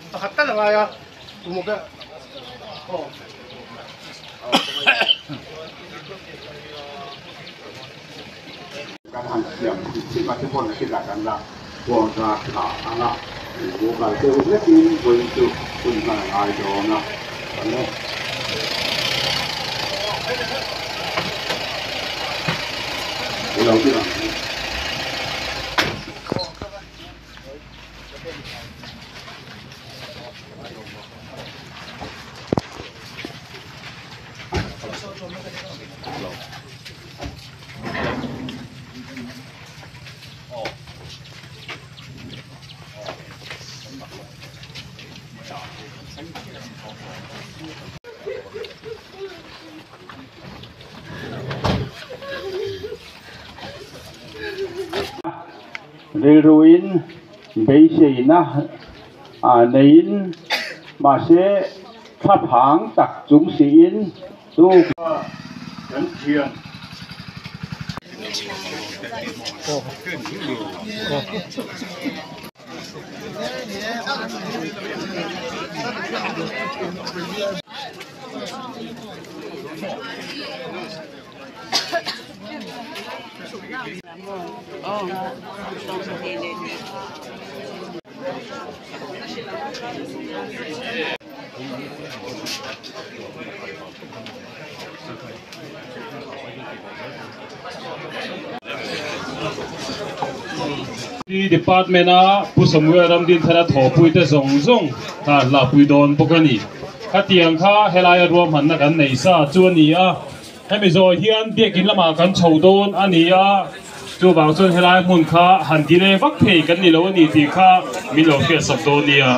Takata lang kaya. Tumuga. Oh. Các hành kiểm xin vào cái con là cái dạng là của ra cả là của cái tiêu rất nhiều với sự cùng là ai đó là cái đầu tiên là Heroin bây giờ na nên mà sẽ thắp hàng tập trung xin tu cần thiền. Di department a pusamwe ramdin thara thopui te zong zong ta la pui don pokani khatiang kha helaya rom han na kan nei sa chuani a hemi zo hian biakin lama kan chodon ani a chu bang chun helai mun kha han di le vak thei kan ni lo ni ti kha mi lo fe sap do ni a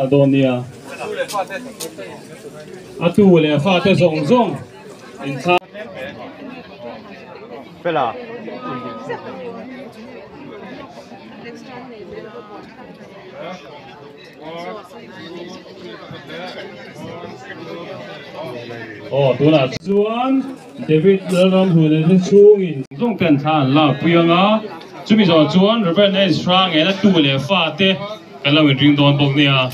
Donia atu le fa te zong zong in kha Pela. oh tu na chuan David lam hu le chung in zong kan than la puyanga chumi zo chuan Reverend is strong e na tu le fa te kan lo ring don bok nia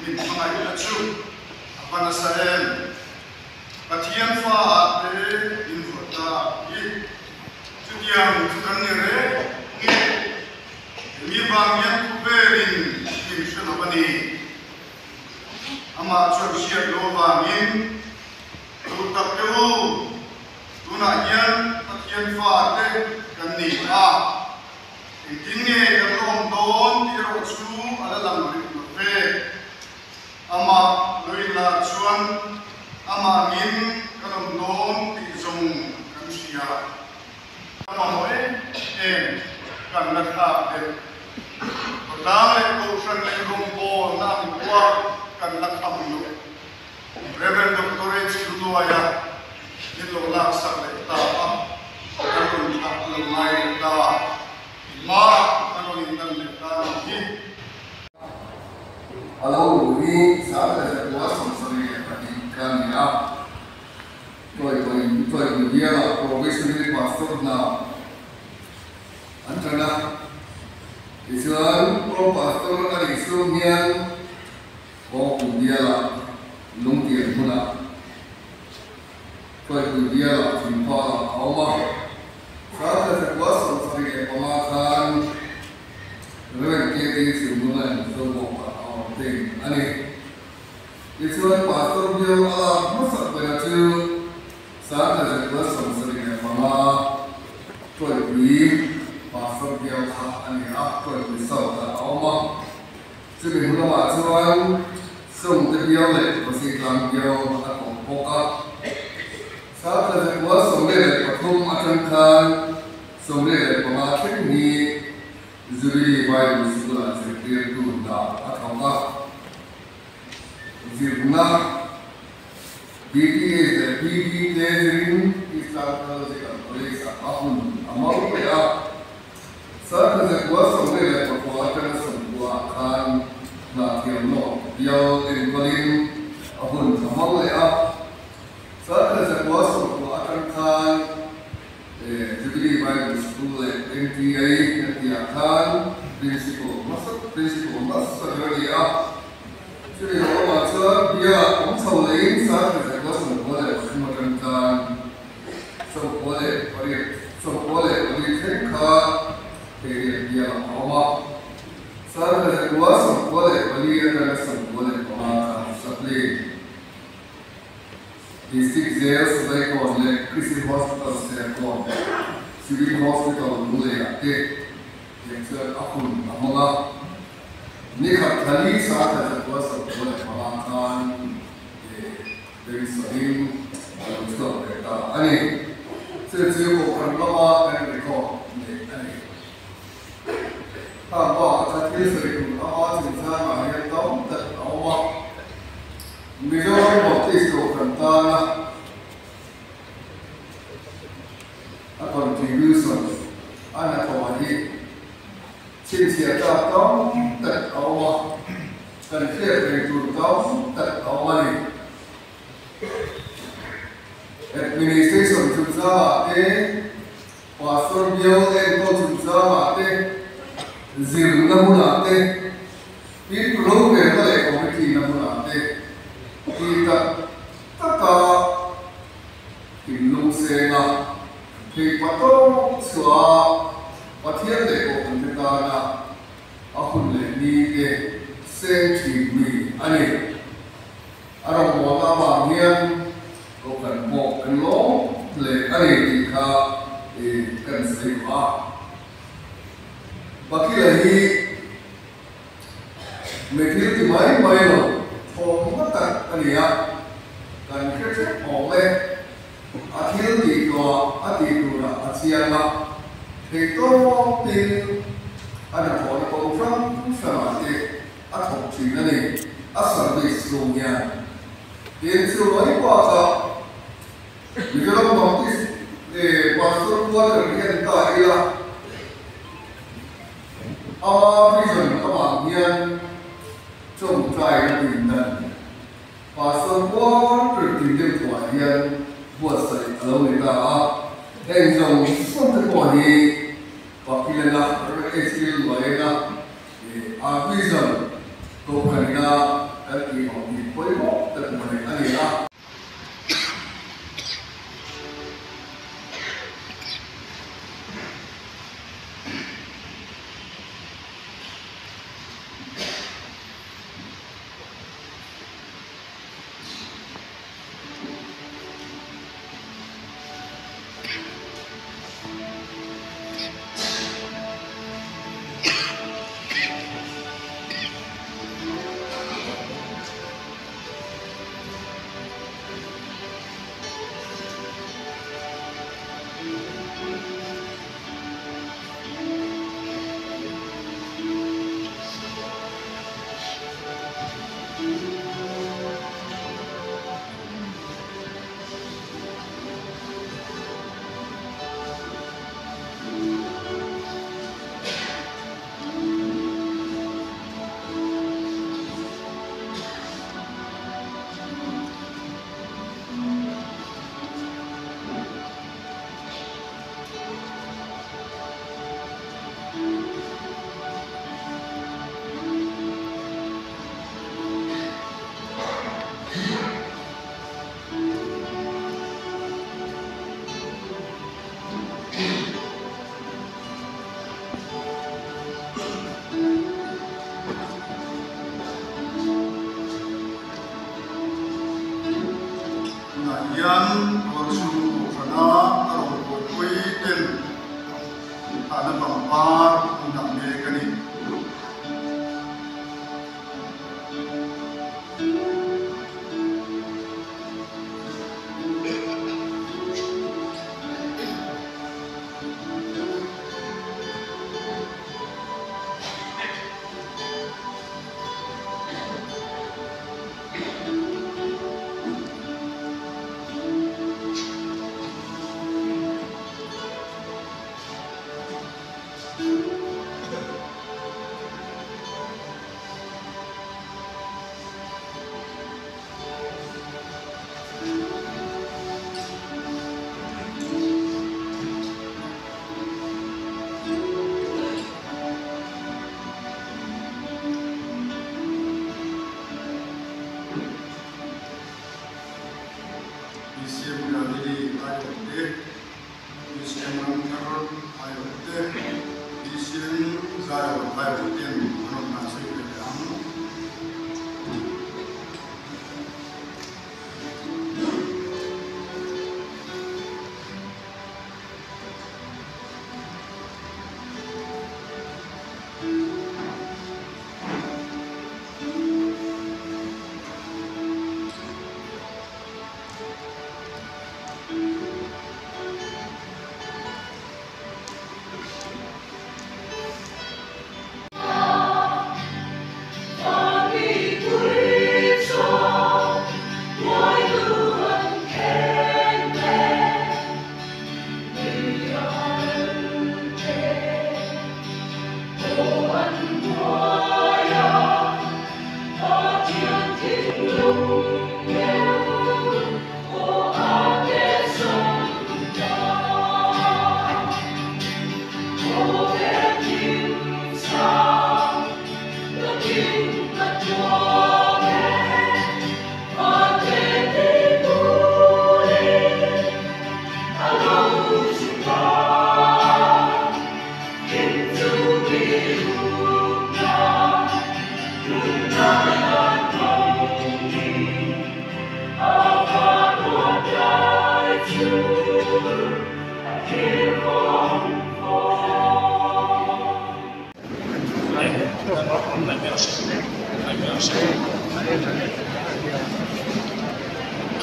in mga ito panasayem. Patiyan fa tiang kan ni re nge mi bang yang kuberin king shenopani ama chur siat lo bangin tu tak teu tu na yan pathian fa te kan ni a tin nge kan rom don ti ro chu ala lam ri no pe ama loila chuan ama min kan rom don ti zong kan sia ama moe kan na tha te tang le ko san le rom bo na mi kwa kan na tham lu Reverend Dr. H.Luaya nilo lak sak le ta a kan kun thak lo mai ta ma kan ni nan le ta hi alo ni sa ta wa som sari kan ya toi dia professional pastor na antara Islam pro pastor na Islamian ko dia la lung tian puna toi dia la timpa awma sa ta wa som sari pama kan Reverend K.D. Simulan so ting ani Islam pastor dia ala masak beratu saat ada kelas sering mama tuai bui pastor dia ani tuai bui sau ta oma jadi mula macam sung dia le masih kelam dia atau poka saat ada kelas sering patung akan kan sering mama teknik Zuri Bible School Secretary to the Atama Zirna BTA is the BD Tezrin Islamic Police Ahun Amauya Sir the was away like a quarter of Khan Nakiano Yao in Colin Ahun Amauya Sir the was of Khan Jubilee Bible School at NTA at the Akan Principal Master Area. Jadi kalau macam dia umsau lain sahaja saya semua boleh makan semua boleh beri tekad dia awak sahaja saya semua boleh beri adalah semua boleh makan supply. District jail sebagai kolej Christian Hospital sekolah Civil Hospital mulai aktif yang akun amalah ni kali saat ada kuasa boleh melakukan dari sering untuk kita ani sejauh perlama dan rekod ni ani tanpa kata sering awak cinta yang tahu tak awak Misalnya waktu itu kantana contribution anak kawani cincin tahu tak awak dan kerja itu tahu tak awak administration juga pastor dia itu juga zirna mula itu loh berapa komiti namanya kita tak hindu sena kita tu suah patian deko kita na aku ni ke senti ani orang mana bagian bukan bukan lo le ani kita kan sewa bagi lagi media tu main lo Orang tak lihat dan kerja oleh akhir di dua Asia lah itu pin ada orang sama atau Cina ni asal dari Seluruhnya di Seluruh kuasa di dalam baptis pastor kuasa yang tak ialah awal vision kematian trong trai bình đẳng và sớm qua được tìm kiếm của hiền vượt sợi lâu người ta hình dung không thể bỏ đi và khi là cái skill của em là vision tôi cần là cái kỳ vọng thì quấy bỏ tất cả mọi người là ตัวชูคณะตลอดตัวคุยเต็มฐานบังปาคุณดังเมกันนี่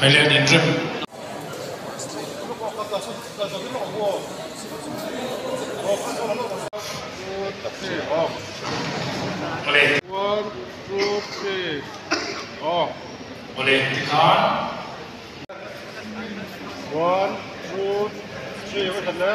Kailan interim. Boleh. 1, 2, 3. Oh. Boleh tekan. 1, 2, 3. Apa sana?